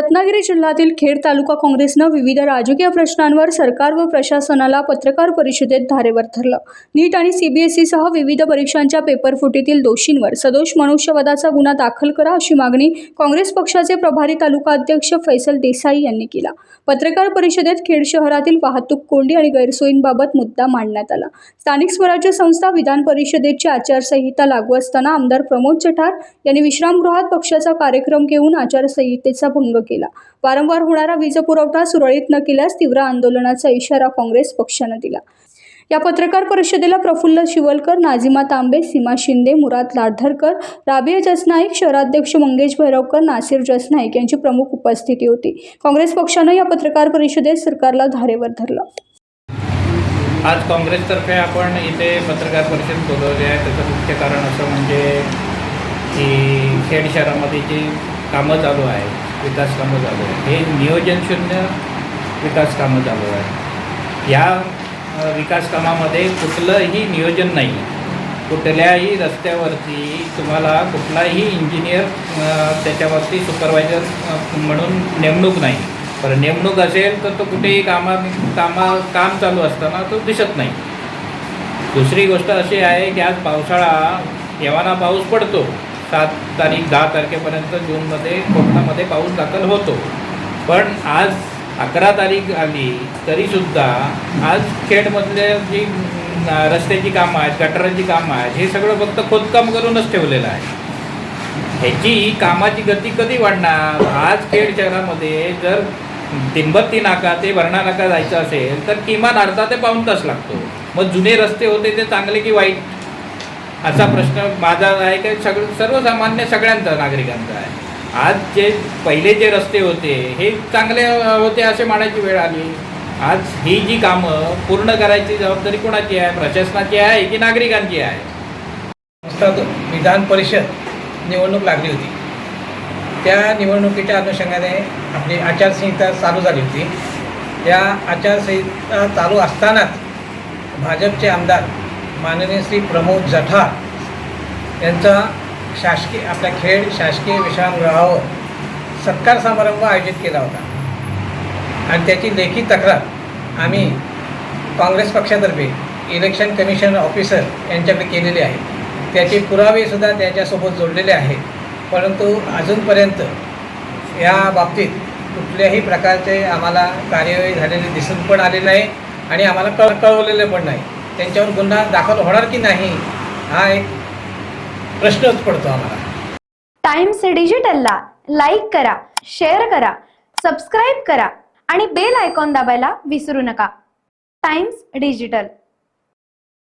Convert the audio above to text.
रत्नागिरी जिल्ह्यातील खेड तालुका काँग्रेसनं विविध राजकीय प्रश्नांवर सरकार व प्रशासनाला पत्रकार परिषदेत धारेवर धरलं। नीट आणि सीबीएसई सह विविध परीक्षांच्या पेपरफुटीतील दोषींवर सदोष मनुष्यवधाचा गुन्हा दाखल करा अशी मागणी काँग्रेस पक्षाचे प्रभारी तालुका अध्यक्ष फैसल देसाई यांनी केला। पत्रकार परिषदेत खेड शहरातील वाहतूक कोंडी आणि गैरसोयींबाबत मुद्दा मांडण्यात आला। स्थानिक स्वराज्य संस्था विधान परिषदेची आचारसंहिता लागू असताना आमदार प्रमोद जठार यांनी विश्रामगृहात पक्षाचा कार्यक्रम घेऊन आचारसंहितेचा भंग केला। वारंवार होणारा वीज पुरवठा सुरळीत न केल्यास तीव्र आंदोलनाचा इशारा काँग्रेस पक्षाने दिला। या पत्रकार परिषदेला प्रफुल्ल शिवलकर, नाझिमा तांबे, सीमा शिंदे, मुराद लाडधरकर, राबिया जसनाईक, शहराध्यक्ष मंगेश भैरवकर, नासिर जसनाईक यांची प्रमुख उपस्थिती होती। काँग्रेस पक्षाने या पत्रकार परिषदेत सरकारला धारेवर धरलं। आज काँग्रेसतर्फे आपण इथे पत्रकार परिषद बोलवली आहे। त्याचं मुख्य कारण असं म्हणजे की खेड शहरामध्ये जी कामं चालू आहेत, विकास कामं चालू आहेत, हे नियोजनशून्य विकास कामं चालू आहे। या विकास कामामध्ये कुठलंही नियोजन नाही। कुठल्याही रस्त्यावरती तुम्हाला कुठलाही इंजिनियर त्याच्यावरती सुपरवायझर म्हणून नेमणूक नाही। पण नेमणूक असेल तर तो कुठेही काम चालू असताना तो दिसत नाही। दुसरी गोष्ट अशी आहे की आज पावसाळा येवाना पाऊस पडतो। 7 तारीख 10 तारखेपर्यंत जूनमध्ये कोकणामध्ये पाऊस दाखल होतो। पण आज 11 तारीख आली तरीसुद्धा आज खेडमधले जी रस्त्याची कामं आहेत, गटारांची कामं आहेत, हे सगळं फक्त खोदकाम करूनच ठेवलेलं आहे। ह्याची कामाची गती कधी वाढणार? आज खेड शहरामध्ये जर तिंबत्ती नाका ते भरणा नाका जायचं असेल तर किमान अर्धा ते पाऊण तास लागतो। मग जुने रस्ते होते ते चांगले की वाईट असा प्रश्न माझा आहे की सर्वसामान्य सगळ्यांचा नागरिकांचा आहे। आज जे पहिले जे रस्ते होते हे चांगले होते असे म्हणायची वेळ आली। आज ही जी कामं पूर्ण करायची जबाबदारी कोणाची आहे? प्रशासनाची आहे की नागरिकांची आहे? विधान परिषद निवडणूक लागली होती। त्या निवडणुकीच्या अनुषंगाने आपली आचारसंहिता चालू झाली होती। त्या आचारसंहिता चालू असतानाच भाजपचे आमदार माननीय श्री प्रमोद जठार यांचा आपल्या खेड शासकीय विश्रामगृहावर सत्कार समारंभ आयोजित केला होता आणि त्याची लेखी तक्रार आम्ही काँग्रेस पक्षातर्फे इलेक्शन कमिशन ऑफिसर यांच्याकडे केलेली आहे। त्याचे पुरावेसुद्धा त्याच्यासोबत जोडलेले आहेत। परंतु अजूनपर्यंत या बाबतीत कुठल्याही प्रकारचे आम्हाला कार्यवाही झालेली दिसून पण आले नाही आणि आम्हाला कळवलेले पण नाही। त्यांच्यावर गुन्हा दाखल होणार की नाही हा एक प्रश्नच पडतो आम्हाला। टाइम्स डिजिटलला लाईक करा, शेअर करा, सबस्क्राईब करा आणि बेल आयकॉन दाबायला विसरू नका। Times digital.